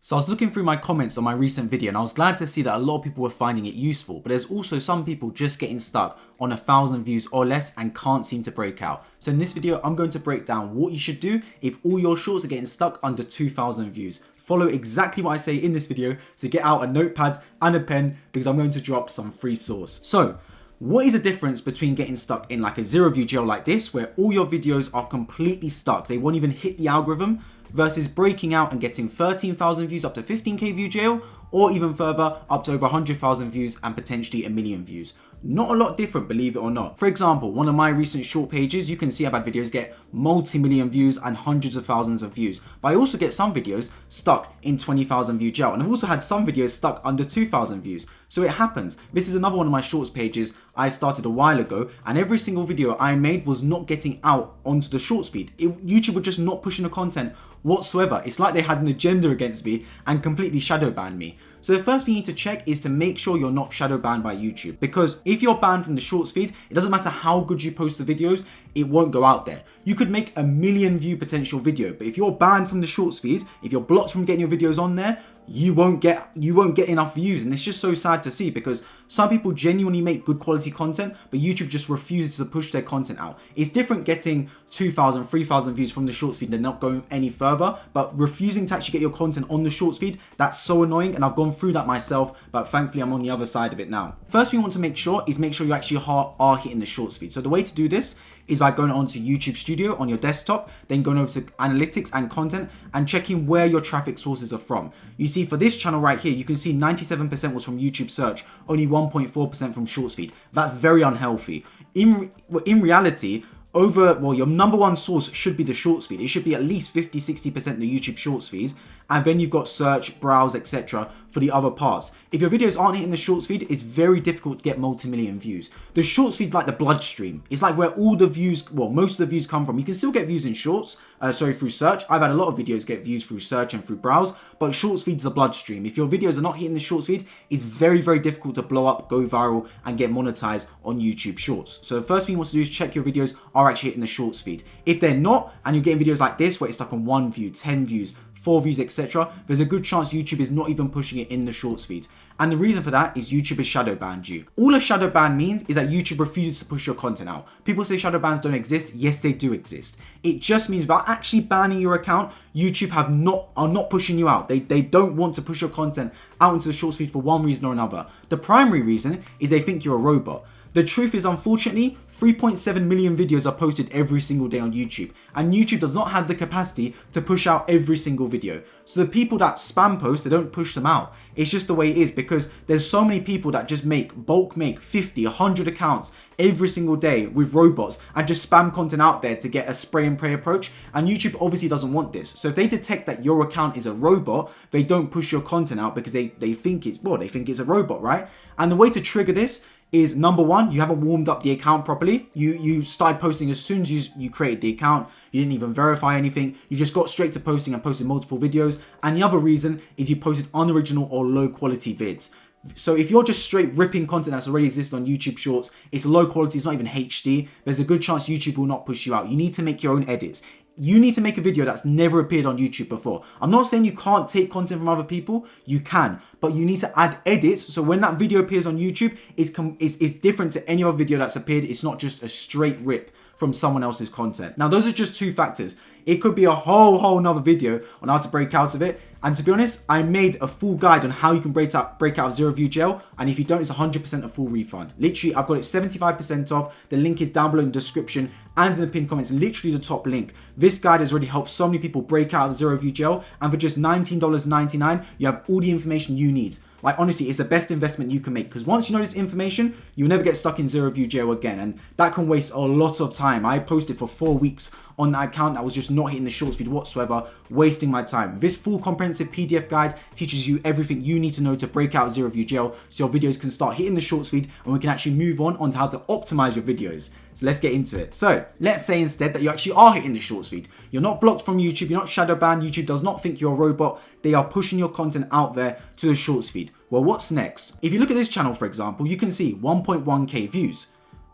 So I was looking through my comments on my recent video and I was glad to see that a lot of people were finding it useful, but there's also some people just getting stuck on 1,000 views or less and can't seem to break out. So in this video, I'm going to break down what you should do if all your shorts are getting stuck under 2,000 views. Follow exactly what I say in this video, so get out a notepad and a pen because I'm going to drop some free sauce. So what is the difference between getting stuck in like a 0 view jail like this, where all your videos are completely stuck, they won't even hit the algorithm, versus breaking out and getting 13,000 views up to 15k view jail, or even further up to over 100,000 views and potentially 1 million views? Not a lot different, believe it or not. For example, one of my recent short pages, you can see I've had videos get multi-million views and hundreds of thousands of views. But I also get some videos stuck in 20,000 view jail. And I've also had some videos stuck under 2,000 views. So it happens. This is another one of my shorts pages I started a while ago, and every single video I made was not getting out onto the shorts feed. YouTube were just not pushing the content whatsoever. It's like they had an agenda against me and completely shadow banned me. So the first thing you need to check is to make sure you're not shadow banned by YouTube, because if you're banned from the shorts feed, it doesn't matter how good you post the videos, it won't go out there. You could make a 1 million view potential video, but if you're banned from the shorts feed, if you're blocked from getting your videos on there, you won't get enough views. And it's just so sad to see, because some people genuinely make good quality content, but YouTube just refuses to push their content out. It's different getting 2,000, 3,000 views from the shorts feed and not going any further, but refusing to actually get your content on the shorts feed, that's so annoying, and I've gone through that myself, but thankfully I'm on the other side of it now. First thing you want to make sure is make sure you actually are hitting the shorts feed. So the way to do this is by going onto YouTube Studio on your desktop, then going over to analytics and content and checking where your traffic sources are from. You see for this channel right here, you can see 97% was from YouTube search, only 1.4% from shorts feed. That's very unhealthy. In reality, your number one source should be the shorts feed. It should be at least 50-60% the YouTube shorts feed, and then you've got search, browse, etc. for the other parts. If your videos aren't hitting the shorts feed, it's very difficult to get multi-million views. The shorts feed's like the bloodstream. It's like where all the views, most of the views come from. You can still get views in shorts, through search. I've had a lot of videos get views through search and through browse, but shorts feed's the bloodstream. If your videos are not hitting the shorts feed, it's very, very difficult to blow up, go viral, and get monetized on YouTube Shorts. So the first thing you want to do is check your videos are actually hitting the shorts feed. If they're not, and you're getting videos like this where it's stuck on 1 view, 10 views, 4 views, etc., there's a good chance YouTube is not even pushing it in the shorts feed. And the reason for that is YouTube has shadow banned you. All a shadow ban means is that YouTube refuses to push your content out. People say shadow bans don't exist. Yes, they do exist. It just means without actually banning your account, YouTube are not pushing you out. They don't want to push your content out into the shorts feed for one reason or another. The primary reason is they think you're a robot. The truth is, unfortunately, 3.7 million videos are posted every single day on YouTube, and YouTube does not have the capacity to push out every single video. So the people that spam post, they don't push them out. It's just the way it is, because there's so many people that just make 50, 100 accounts every single day with robots and just spam content out there to get a spray and pray approach, and YouTube obviously doesn't want this. So if they detect that your account is a robot, they don't push your content out because they think it's a robot, right? And the way to trigger this is, number one, you haven't warmed up the account properly. You started posting as soon as you created the account. You didn't even verify anything. You just got straight to posting and posted multiple videos. And the other reason is you posted unoriginal or low quality vids. So if you're just straight ripping content that's already exists on YouTube Shorts, it's low quality, it's not even HD, there's a good chance YouTube will not push you out. You need to make your own edits. You need to make a video that's never appeared on YouTube before. I'm not saying you can't take content from other people, you can, but you need to add edits so when that video appears on YouTube, it's different to any other video that's appeared. It's not just a straight rip from someone else's content. Now, those are just two factors. It could be a whole nother video on how to break out of it. And to be honest, I made a full guide on how you can break out of 0 view jail. And if you don't, it's 100% a full refund. Literally, I've got it 75% off. The link is down below in the description and in the pinned comments, literally the top link. This guide has already helped so many people break out of 0 view jail. And for just $19.99, you have all the information you need. Like, honestly, it's the best investment you can make, because once you know this information, you'll never get stuck in 0 view jail again, and that can waste a lot of time. I posted for 4 weeks on that account that was just not hitting the shorts feed whatsoever, wasting my time. This full comprehensive PDF guide teaches you everything you need to know to break out 0 view jail, so your videos can start hitting the shorts feed, and we can actually move on to how to optimize your videos. So let's get into it. So let's say instead that you actually are hitting the shorts feed. You're not blocked from YouTube, you're not shadow banned, YouTube does not think you're a robot, they are pushing your content out there to the shorts feed. Well, what's next? If you look at this channel, for example, you can see 1.1k views.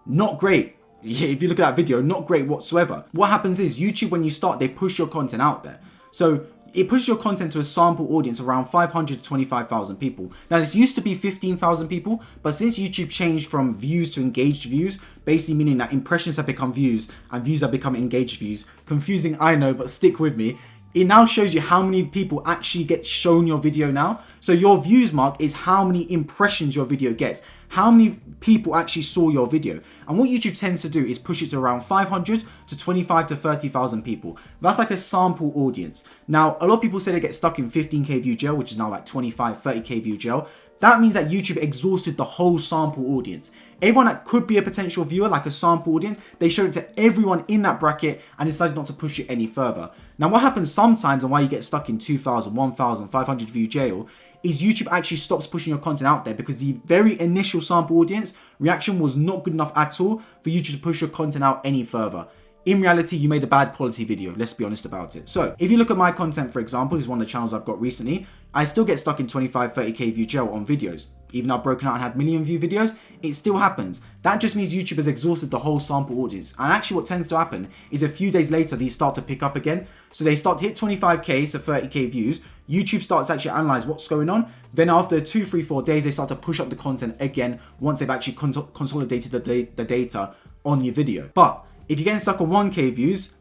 Not great. If you look at that video, not great whatsoever. What happens is YouTube, when you start, they push your content out there. So it pushes your content to a sample audience around 500 to 25,000 people. Now this used to be 15,000 people, but since YouTube changed from views to engaged views, basically meaning that impressions have become views and views have become engaged views. Confusing, I know, but stick with me. It now shows you how many people actually get shown your video now. So your views mark is how many impressions your video gets, how many people actually saw your video. And what YouTube tends to do is push it to around 500 to 25 to 30,000 people. That's like a sample audience. Now, a lot of people say they get stuck in 15k view jail, which is now like 25, 30k view jail. That means that YouTube exhausted the whole sample audience. Everyone that could be a potential viewer, like a sample audience, they showed it to everyone in that bracket and decided not to push it any further. Now, what happens sometimes and why you get stuck in 2,000, 1,000, 500 view jail is YouTube actually stops pushing your content out there because the very initial sample audience reaction was not good enough at all for YouTube to push your content out any further. In reality, you made a bad quality video, let's be honest about it. So, if you look at my content, for example, this is one of the channels I've got recently, I still get stuck in 25, 30k view jail on videos. Even though I've broken out and had million view videos, it still happens. That just means YouTube has exhausted the whole sample audience. And actually what tends to happen is a few days later, these start to pick up again. So they start to hit 25k to 30k views. YouTube starts to actually analyze what's going on. Then after 2, 3, 4 days, they start to push up the content again once they've actually consolidated the data on your video. But if you're getting stuck on 1k views,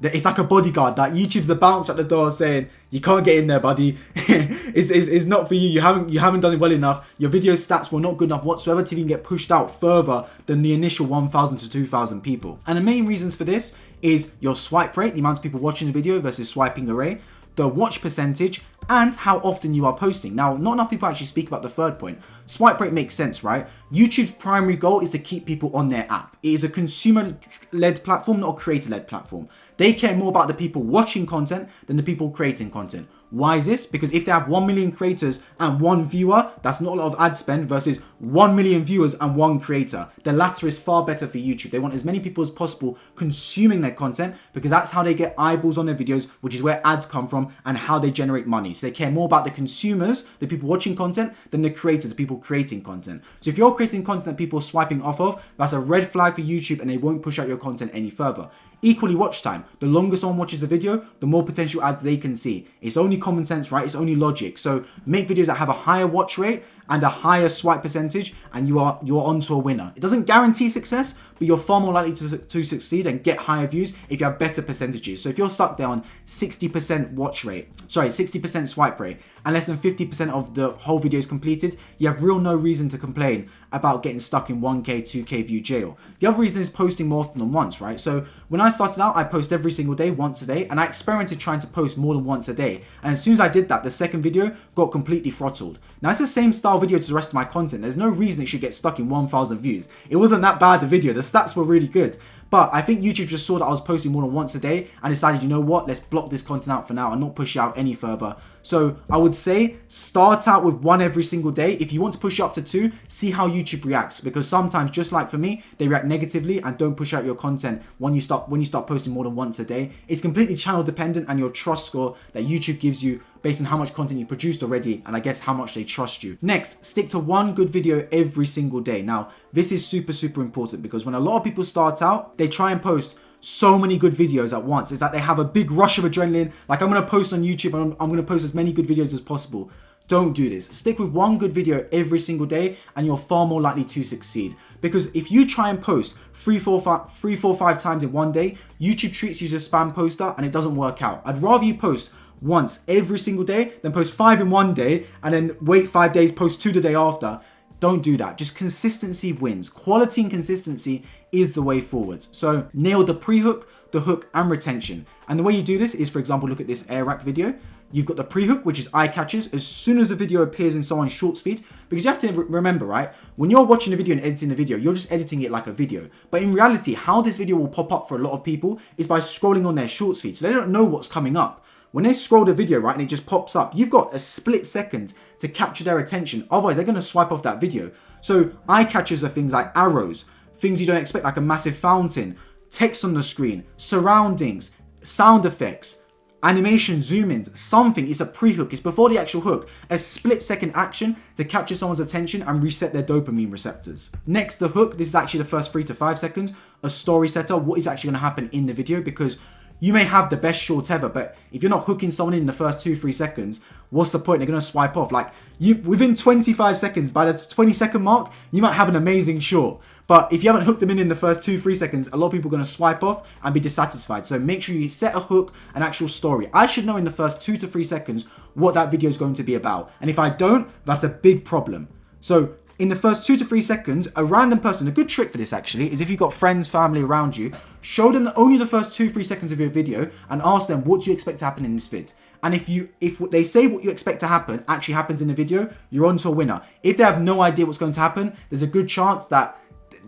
it's like a bodyguard. That YouTube's the bouncer at the door saying, you can't get in there, buddy. it's not for you. You haven't done it well enough. Your video stats were not good enough whatsoever to even get pushed out further than the initial 1,000 to 2,000 people. And the main reasons for this is your swipe rate, the amount of people watching the video versus swiping array, the watch percentage, and how often you are posting. Now, not enough people actually speak about the third point. Swipe rate makes sense, right? YouTube's primary goal is to keep people on their app. It is a consumer-led platform, not a creator-led platform. They care more about the people watching content than the people creating content. Why is this? Because if they have 1 million creators and 1 viewer, that's not a lot of ad spend versus 1 million viewers and 1 creator. The latter is far better for YouTube. They want as many people as possible consuming their content because that's how they get eyeballs on their videos, which is where ads come from and how they generate money. So they care more about the consumers, the people watching content, than the creators, the people creating content. So if you're creating content that people are swiping off of, that's a red flag for YouTube and they won't push out your content any further. Equally, watch time. The longer someone watches a video, the more potential ads they can see. It's only common sense, right? It's only logic. So make videos that have a higher watch rate and a higher swipe percentage, and you're onto a winner. It doesn't guarantee success, but you're far more likely to succeed and get higher views if you have better percentages. So if you're stuck there on 60% watch rate, 60% swipe rate, and less than 50% of the whole video is completed, you have no reason to complain about getting stuck in 1k, 2k view jail. The other reason is posting more often than once, right? So when I started out, I post every single day, once a day, and I experimented trying to post more than once a day. And as soon as I did that, the second video got completely throttled. Now it's the same style video to the rest of my content. There's no reason it should get stuck in 1,000 views. It wasn't that bad a video. The stats were really good. But I think YouTube just saw that I was posting more than once a day and decided, you know what, let's block this content out for now and not push it out any further. So I would say start out with 1 every single day. If you want to push it up to 2, see how YouTube reacts, because sometimes, just like for me, they react negatively and don't push out your content when you start posting more than once a day. It's completely channel dependent and your trust score that YouTube gives you based on how much content you produced already and I guess how much they trust you. Next, stick to 1 good video every single day. Now, this is super important because when a lot of people start out, they try and post so many good videos at once. It's like they have a big rush of adrenaline. Like, I'm going to post on YouTube and I'm going to post as many good videos as possible. Don't do this. Stick with 1 good video every single day and you're far more likely to succeed. Because if you try and post 3, 4, 5 times in one day, YouTube treats you as a spam poster and it doesn't work out. I'd rather you post once every single day than post 5 in one day and then wait 5 days, post 2 the day after. Don't do that. Just consistency wins. Quality and consistency is the way forwards. So nail the pre-hook, the hook, and retention. And the way you do this is, for example, look at this air rack video. You've got the pre-hook, which is eye catchers as soon as the video appears in someone's shorts feed. Because you have to remember, right? When you're watching a video and editing the video, you're just editing it like a video. But in reality, how this video will pop up for a lot of people is by scrolling on their shorts feed. So they don't know what's coming up. When they scroll the video, right, and it just pops up, you've got a split second to capture their attention. Otherwise, they're going to swipe off that video. So eye catchers are things like arrows, things you don't expect, like a massive fountain, text on the screen, surroundings, sound effects, animation, zoom-ins, something. It's a pre-hook. It's before the actual hook. A split-second action to capture someone's attention and reset their dopamine receptors. Next, the hook. This is actually the first 3 to 5 seconds. A story setter. What is actually going to happen in the video? Because You may have the best short ever, but if you're not hooking someone in the first 2-3 seconds, what's the point? They're going to swipe off. Like, you within 25 seconds, by the 20-second mark, you might have an amazing short. But if you haven't hooked them in the first 2-3 seconds, a lot of people are going to swipe off and be dissatisfied. So make sure you set a hook, an actual story. I should know in the first 2 to 3 seconds what that video is going to be about. And if I don't, that's a big problem. So in the first 2 to 3 seconds, a random person, a good trick for this actually, is if you've got friends, family around you, show them only the first 2-3 seconds of your video and ask them, what do you expect to happen in this vid? And if what they say what you expect to happen actually happens in the video, you're on to a winner. If they have no idea what's going to happen, there's a good chance that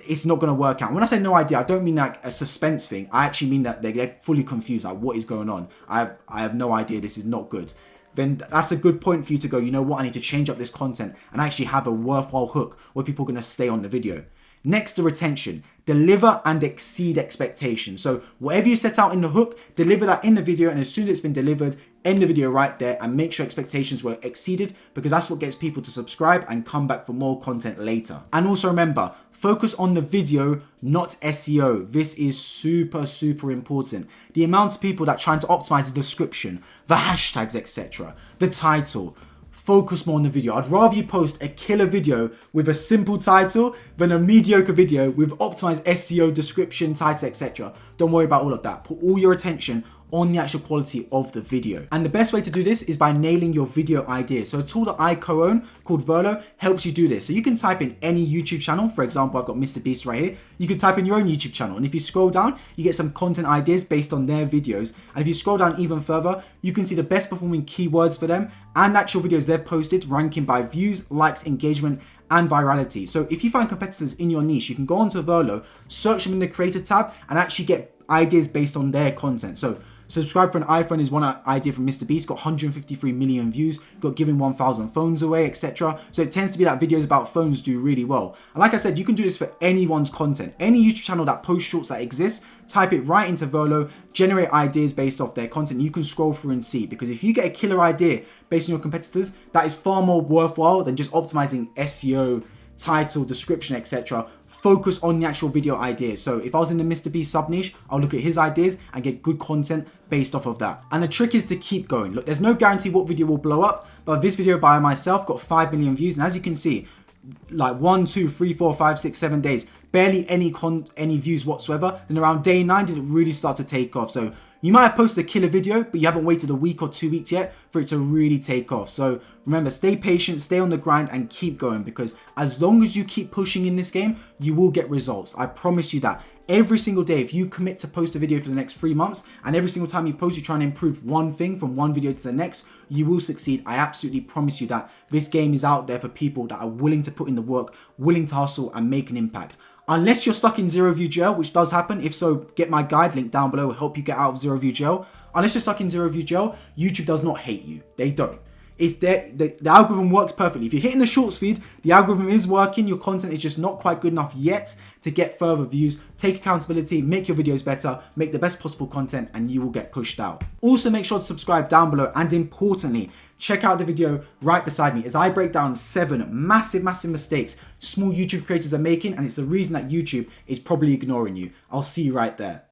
it's not going to work out. When I say no idea, I don't mean like a suspense thing. I actually mean that they're fully confused, like what is going on. I have no idea, this is not good. Then that's a good point for you to go, you know what, I need to change up this content and actually have a worthwhile hook where people are going to stay on the video. Next, the retention. Deliver and exceed expectations. So whatever you set out in the hook, deliver that in the video, and as soon as it's been delivered, end the video right there and make sure expectations were exceeded, because that's what gets people to subscribe and come back for more content later. And also remember, focus on the video, not SEO. This is super, super important. The amount of people that are trying to optimize the description, the hashtags, etc., the title. Focus more on the video. I'd rather you post a killer video with a simple title than a mediocre video with optimized SEO, description, title, etc. Don't worry about all of that. Put all your attention on the actual quality of the video. And the best way to do this is by nailing your video idea. So a tool that I co-own called Verlo helps you do this. So you can type in any YouTube channel. For example, I've got Mr. Beast right here. You can type in your own YouTube channel. And if you scroll down, you get some content ideas based on their videos. And if you scroll down even further, you can see the best performing keywords for them and actual videos they've posted, ranking by views, likes, engagement, and virality. So if you find competitors in your niche, you can go onto Verlo, search them in the creator tab, and actually get ideas based on their content. So Subscribe for an iPhone is one idea from Mr. Beast, got 153 million views, got giving 1,000 phones away, etc. So it tends to be that videos about phones do really well. And like I said, you can do this for anyone's content. Any YouTube channel that posts shorts that exists, type it right into Verlo, generate ideas based off their content. You can scroll through and see, because if you get a killer idea based on your competitors, that is far more worthwhile than just optimizing SEO, title, description, etc. Focus on the actual video idea. So if I was in the Mr. Beast sub niche, I'll look at his ideas and get good content based off of that. And the trick is to keep going. Look, there's no guarantee what video will blow up, but this video by myself got 5 million views. And as you can see, like 1, 2, 3, 4, 5, 6, 7 days, barely any views whatsoever. Then around day 9 did it really start to take off. So you might have posted a killer video, but you haven't waited a week or 2 weeks yet for it to really take off. So remember, stay patient, stay on the grind, and keep going, because as long as you keep pushing in this game, you will get results. I promise you that. Every single day, if you commit to post a video for the next 3 months, and every single time you post, you try and improve one thing from one video to the next, you will succeed. I absolutely promise you that. This game is out there for people that are willing to put in the work, willing to hustle and make an impact. Unless you're stuck in zero view jail, which does happen. If so, get my guide link down below, will help you get out of zero view jail. Unless you're stuck in zero view jail, YouTube does not hate you. They don't. It's there, the algorithm works perfectly. If you're hitting the shorts feed, the algorithm is working. Your content is just not quite good enough yet to get further views. Take accountability, make your videos better, make the best possible content, and you will get pushed out. Also, make sure to subscribe down below, and importantly, check out the video right beside me as I break down 7 massive mistakes small YouTube creators are making, and it's the reason that YouTube is probably ignoring you. I'll see you right there.